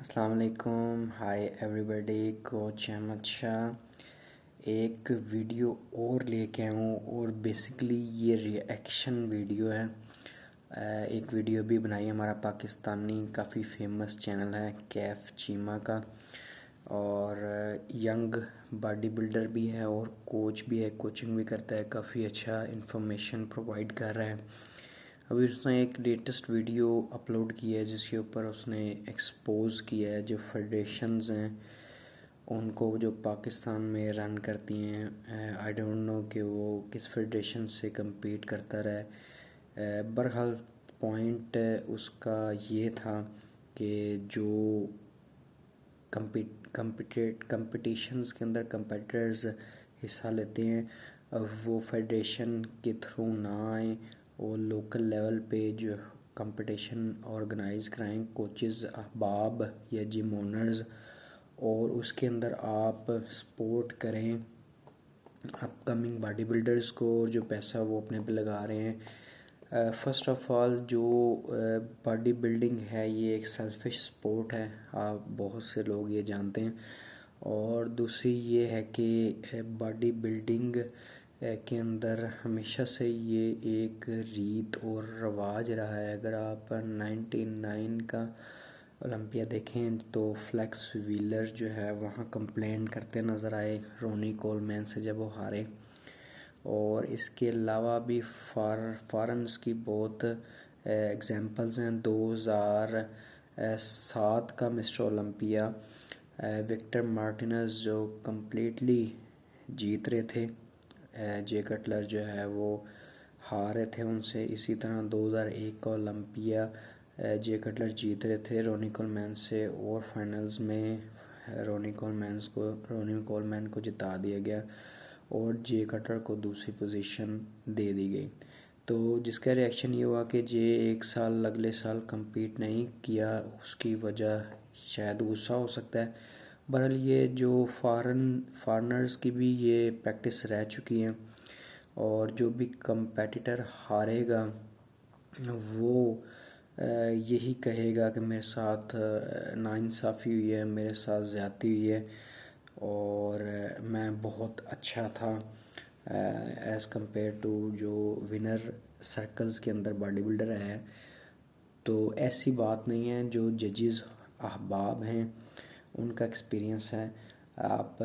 अस्सलाम वालेकुम। Hi everybody, coach Ahmad Shah एक वीडियो और लेके आया हूँ और बेसिकली ये रिएक्शन वीडियो है। एक वीडियो भी बनाई हमारा पाकिस्तानी काफ़ी फेमस चैनल है कैफ चीमा का, और यंग बॉडी बिल्डर भी है और कोच भी है, कोचिंग भी करता है, काफ़ी अच्छा इंफॉर्मेशन प्रोवाइड कर रहा है। अभी उसने एक लेटेस्ट वीडियो अपलोड की है जिसके ऊपर उसने एक्सपोज किया है जो फेडरेशंस हैं उनको, जो पाकिस्तान में रन करती हैं। आई डोंट नो कि वो किस फेडरेशन से compete करता रहा है। बहरहाल पॉइंट उसका ये था कि जो कंपटीशंस के अंदर कंपेटिटर्स हिस्सा लेते हैं वो फेडरेशन के थ्रू ना आए और लोकल लेवल पे जो कंपटीशन ऑर्गेनाइज कराएं कोचेस अहबाब या जिम ओनर्स, और उसके अंदर आप सपोर्ट करें अपकमिंग बॉडी बिल्डर्स को और जो पैसा वो अपने पे लगा रहे हैं। फ़र्स्ट ऑफ़ ऑल जो बॉडी बिल्डिंग है ये एक सेल्फिश स्पोर्ट है, आप बहुत से लोग ये जानते हैं। और दूसरी ये है कि बॉडी बिल्डिंग के अंदर हमेशा से ये एक रीत और रवाज रहा है। अगर आप 99 का ओलंपिया देखें तो फ्लेक्स व्हीलर जो है वहाँ कंप्लेंट करते नज़र आए रोनी कोलमैन से जब वो हारे। और इसके अलावा भी फॉरेन्स की बहुत एग्जांपल्स हैं। 2007 का मिस्टर ओलंपिया विक्टर मार्टिनेज जो कम्प्लीटली जीत रहे थे, जे कटलर जो है वो हार रहे थे उनसे। इसी तरह 2001 का ओलंपिया जे कटलर जीत रहे थे रोनी कोलमैन से और फाइनल्स में रोनी कोलमैन को जिता दिया गया और जे कटर को दूसरी पोजीशन दे दी गई। तो जिसका रिएक्शन ये हुआ कि जे एक साल अगले साल compete नहीं किया, उसकी वजह शायद गुस्सा हो सकता है। बहरहाल ये जो फॉरनर्स की भी ये प्रैक्टिस रह चुकी है और जो भी कंपेटिटर हारेगा वो यही कहेगा कि मेरे साथ नाइंसाफ़ी हुई है, मेरे साथ ज़्यादती हुई है और मैं बहुत अच्छा था एज़ कम्पेयर टू जो विनर सर्कल्स के अंदर बॉडी बिल्डर है। तो ऐसी बात नहीं है, जो जजेस अहबाब हैं उनका एक्सपीरियंस है, आप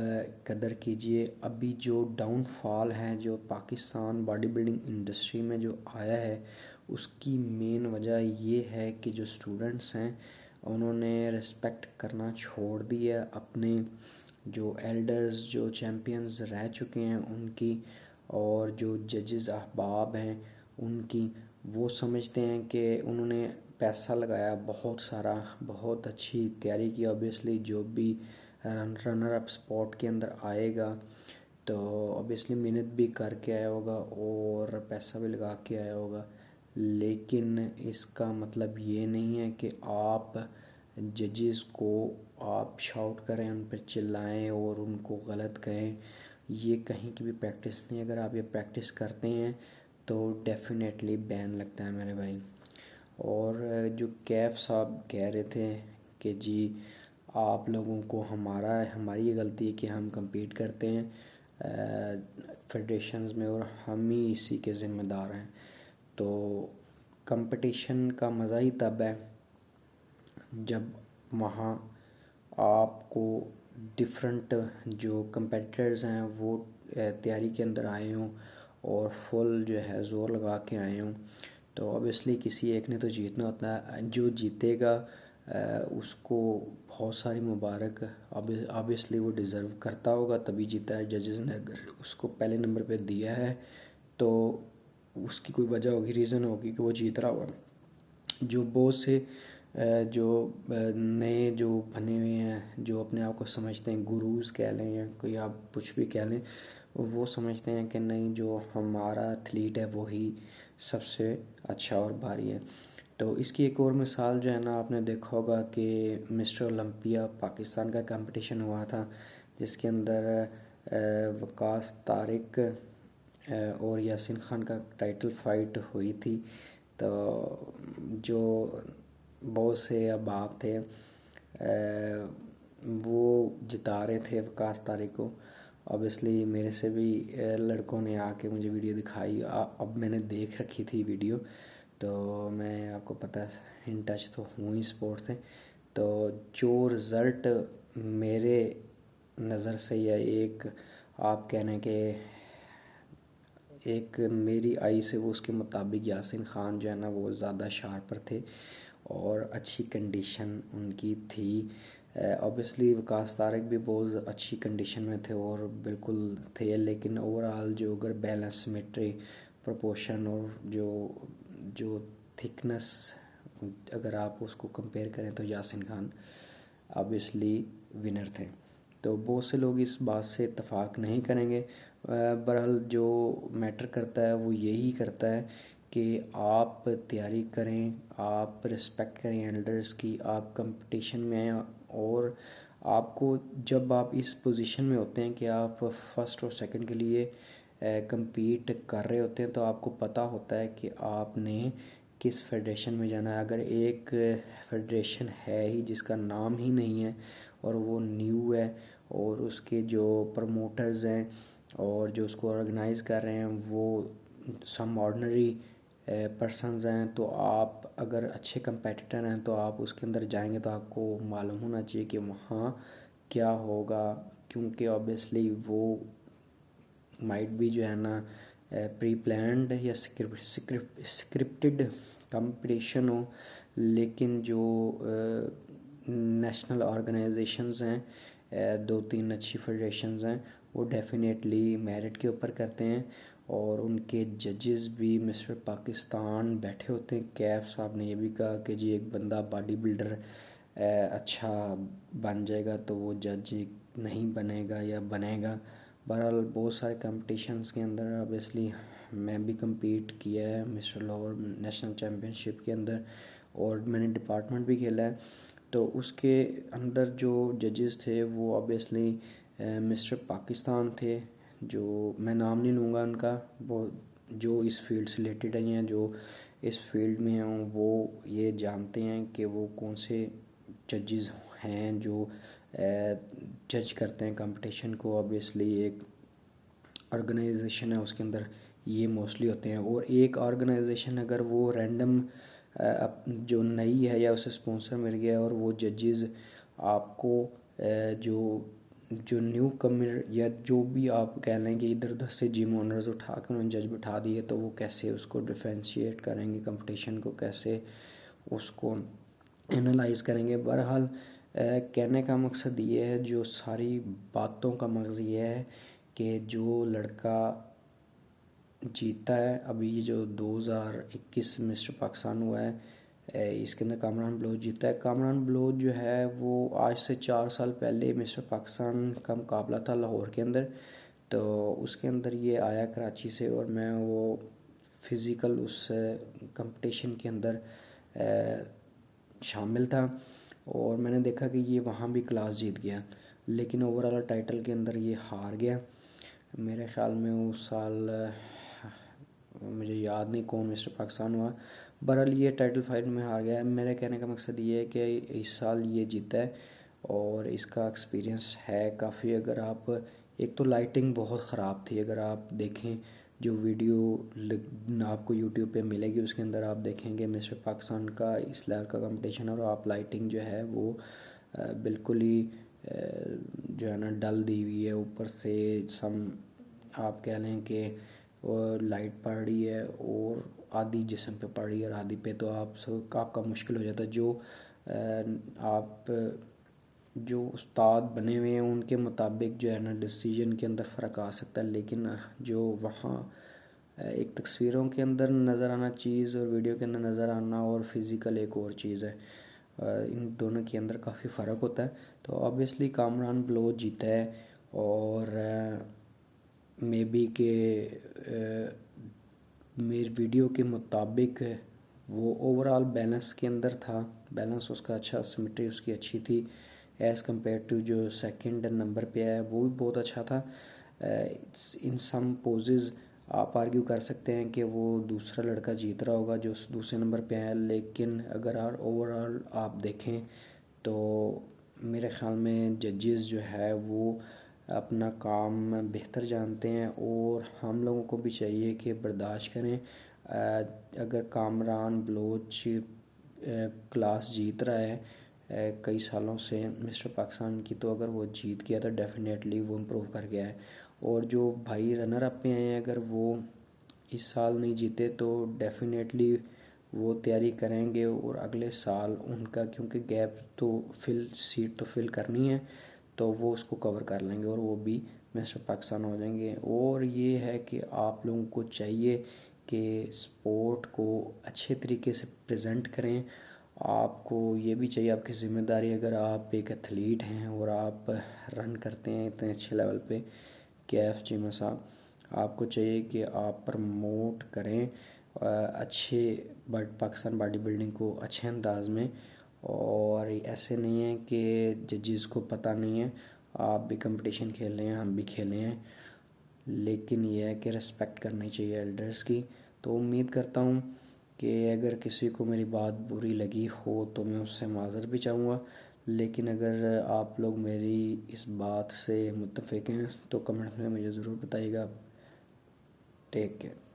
कदर कीजिए। अभी जो डाउनफॉल है जो पाकिस्तान बॉडी बिल्डिंग इंडस्ट्री में जो आया है उसकी मेन वजह ये है कि जो स्टूडेंट्स हैं उन्होंने रिस्पेक्ट करना छोड़ दिया अपने जो एल्डर्स जो चैम्पियंस रह चुके हैं उनकी, और जो जजेस अहबाब हैं उनकी। वो समझते हैं कि उन्होंने पैसा लगाया बहुत सारा, बहुत अच्छी तैयारी की। ऑब्वियसली जो भी रनर अप स्पॉट के अंदर आएगा तो ऑब्वियसली मेहनत भी करके आया होगा और पैसा भी लगा के आया होगा, लेकिन इसका मतलब ये नहीं है कि आप जजेस को आप शाउट करें, उन पर चिल्लाएं और उनको गलत कहें। ये कहीं की भी प्रैक्टिस नहीं। अगर आप ये प्रैक्टिस करते हैं तो डेफिनेटली बैन लगता है मेरे भाई। और जो कैफ साहब कह रहे थे कि जी आप लोगों को हमारी ये गलती है कि हम compete करते हैं फेडरेशंस में और हम ही इसी के ज़िम्मेदार हैं। तो कंपटीशन का मज़ा ही तब है जब वहाँ आपको डिफरेंट जो कंपेटिटर्स हैं वो तैयारी के अंदर आए हों और फुल जो है ज़ोर लगा के आए हों। तो ऑब्वियसली किसी एक ने तो जीतना होता है, जो जीतेगा उसको बहुत सारी मुबारक। ऑब्वियसली वो डिज़र्व करता होगा तभी जीता है। जजेस ने अगर उसको पहले नंबर पे दिया है तो उसकी कोई वजह होगी, रीज़न होगी कि वो जीत रहा होगा। जो बहुत से जो नए जो बने हुए हैं, जो अपने आप को समझते हैं गुरुज़ कह लें या कोई आप कुछ भी कह लें, वो समझते हैं कि नहीं जो हमारा एथलीट है वही सबसे अच्छा और भारी है। तो इसकी एक और मिसाल जो है ना, आपने देखा होगा कि मिस्टर ओलंपिया पाकिस्तान का कंपटीशन हुआ था जिसके अंदर वकास तारिक और यासिन खान का टाइटल फाइट हुई थी। तो जो बहुत से अहबाब थे वो जिता रहे थे वकास तारिक को। ऑब्वियसली मेरे से भी लड़कों ने आके मुझे वीडियो दिखाई। अब मैंने देख रखी थी वीडियो, तो मैं आपको पता है इन टच तो हूँ ही स्पोर्ट्स से। तो जो रिज़ल्ट मेरे नज़र से या एक आप कहने के एक मेरी आई से वो उसके मुताबिक यासिन खान जो है ना वो ज़्यादा शार्पर थे और अच्छी कंडीशन उनकी थी। ऑब्वियसली वकास तारिक भी बहुत अच्छी कंडीशन में थे और बिल्कुल थे, लेकिन ओवरऑल जो अगर बैलेंस सिमेट्री प्रोपोर्शन और जो जो थिकनेस अगर आप उसको कंपेयर करें तो यासिन खान ऑब्वियसली विनर थे। तो बहुत से लोग इस बात से इत्तेफाक नहीं करेंगे। बहरहाल जो मैटर करता है वो यही करता है कि आप तैयारी करें, आप रिस्पेक्ट करें एल्डर्स की, आप कंपटीशन में आएँ। और आपको जब आप इस पोजीशन में होते हैं कि आप फर्स्ट और सेकंड के लिए compete कर रहे होते हैं, तो आपको पता होता है कि आपने किस फेडरेशन में जाना है। अगर एक फेडरेशन है ही जिसका नाम ही नहीं है और वो न्यू है और उसके जो प्रमोटर्स हैं और जो उसको ऑर्गेनाइज़ कर रहे हैं वो सम ऑर्डिनरी पर्सनस हैं, तो आप अगर अच्छे कंपेटिटर हैं तो आप उसके अंदर जाएंगे तो आपको मालूम होना चाहिए कि वहाँ क्या होगा, क्योंकि ऑब्वियसली वो माइट भी जो है ना प्री प्लान्ड या स्क्रिप्टेड कंपटीशन हो, लेकिन जो नेशनल ऑर्गेनाइजेशंस हैं, 2-3 अच्छी फेडरेशंस हैं, वो डेफिनेटली मेरिट के ऊपर करते हैं और उनके जजेस भी मिस्टर पाकिस्तान बैठे होते हैं। कैफ साहब ने ये भी कहा कि जी एक बंदा बॉडी बिल्डर अच्छा बन जाएगा तो वो जज नहीं बनेगा या बनेगा। बहरहाल बहुत सारे कंपटीशंस के अंदर ऑब्वियसली मैं भी compete किया है मिस्टर लाहौर नेशनल चैम्पियनशिप के अंदर और मैंने डिपार्टमेंट भी खेला है। तो उसके अंदर जो जजेस थे वो ऑब्वियसली मिस्टर पाकिस्तान थे, जो मैं नाम नहीं लूँगा उनका, वो जो इस फील्ड से रिलेटेड हैं या जो इस फील्ड में हैं वो ये जानते हैं कि वो कौन से जजेस हैं जो जज करते हैं कंपटीशन को। ऑब्वियसली एक ऑर्गेनाइजेशन है उसके अंदर ये मोस्टली होते हैं, और एक ऑर्गेनाइजेशन अगर वो रैंडम जो नई है या उसे स्पॉन्सर मिल गया और वो जजेस आपको जो जो न्यू कमर या जो भी आप कह लें कि इधर उधर से जिम ओनर्स उठा कर उन्होंने जज बिठा दिए, तो वो कैसे उसको डिफ्रेंशिएट करेंगे, कंपटीशन को कैसे उसको एनालाइज करेंगे। बहरहाल कहने का मकसद ये है, जो सारी बातों का मकसद ये है कि जो लड़का जीता है अभी ये जो 2021 मिस्टर पाकिस्तान हुआ है, इसके अंदर कामरान बलोच जीता है। कामरान बलोच जो है वो आज से 4 साल पहले मिस्टर पाकिस्तान का मुकाबला था लाहौर के अंदर, तो उसके अंदर ये आया कराची से और मैं वो फिज़िकल उस कंपटीशन के अंदर शामिल था और मैंने देखा कि ये वहाँ भी क्लास जीत गया, लेकिन ओवरऑल टाइटल के अंदर ये हार गया। मेरे ख़्याल में उस साल मुझे याद नहीं कौन मिस्टर पाकिस्तान हुआ, बहरहाल ये टाइटल फाइट में हार गया। मेरे कहने का मकसद ये है कि इस साल ये जीता है और इसका एक्सपीरियंस है काफ़ी। अगर आप एक तो लाइटिंग बहुत ख़राब थी, अगर आप देखें जो वीडियो आपको यूट्यूब पे मिलेगी उसके अंदर आप देखेंगे मिस्टर पाकिस्तान का इस लेवल का कंपटीशन और आप लाइटिंग जो है वो बिल्कुल ही जो है ना डल दी हुई है, ऊपर से सम आप कह लें कि और लाइट पड़ रही है और आधी जिस्म पे पड़ रही है और आधी पे, तो आपका मुश्किल हो जाता है। जो आप जो उस्ताद बने हुए हैं उनके मुताबिक जो है ना डिसीजन के अंदर फ़र्क आ सकता है, लेकिन जो वहाँ एक तस्वीरों के अंदर नज़र आना चीज़ और वीडियो के अंदर नज़र आना और फिज़िकल एक और चीज़ है, इन दोनों के अंदर काफ़ी फ़र्क होता है। तो ऑब्वियसली कामरान बलोच जीता है और मे बी के मेरे वीडियो के मुताबिक वो ओवरऑल बैलेंस के अंदर था, बैलेंस उसका अच्छा, सिमेट्री उसकी अच्छी थी एज़ कम्पेयर टू जो सेकंड नंबर पे आया वो भी बहुत अच्छा था। इन सम पोजेज़ आप आर्ग्यू कर सकते हैं कि वो दूसरा लड़का जीत रहा होगा जो दूसरे नंबर पे आया, लेकिन अगर ओवरऑल आप देखें तो मेरे ख़्याल में जजेस जो है वो अपना काम बेहतर जानते हैं, और हम लोगों को भी चाहिए कि बर्दाश्त करें। अगर कामरान बलोच क्लास जीत रहा है कई सालों से मिस्टर पाकिस्तान की, तो अगर वो जीत गया तो डेफिनेटली वो इम्प्रूव कर गया है। और जो भाई रनर अप पे आए हैं, अगर वो इस साल नहीं जीते तो डेफिनेटली वो तैयारी करेंगे, और अगले साल उनका, क्योंकि गैप तो सीट तो फिल करनी है, तो वो उसको कवर कर लेंगे और वो भी मिस्टर पाकिस्तान हो जाएंगे। और ये है कि आप लोगों को चाहिए कि स्पोर्ट को अच्छे तरीके से प्रेजेंट करें। आपको ये भी चाहिए, आपकी ज़िम्मेदारी, अगर आप एक एथलीट हैं और आप रन करते हैं इतने अच्छे लेवल पे KF चीमा साहब, आपको चाहिए कि आप प्रमोट करें अच्छे पाकिस्तान बॉडी बिल्डिंग को अच्छे अंदाज में। और ऐसे नहीं है कि जजेस को पता नहीं है, आप भी कंपटीशन खेल रहे हैं, हम भी खेले हैं, लेकिन यह है कि रिस्पेक्ट करनी चाहिए एल्डर्स की। तो उम्मीद करता हूँ कि अगर किसी को मेरी बात बुरी लगी हो तो मैं उससे माज़रत भी चाहूँगा, लेकिन अगर आप लोग मेरी इस बात से मुत्तफ़िक हैं तो कमेंट में मुझे ज़रूर बताइएगा। Take care.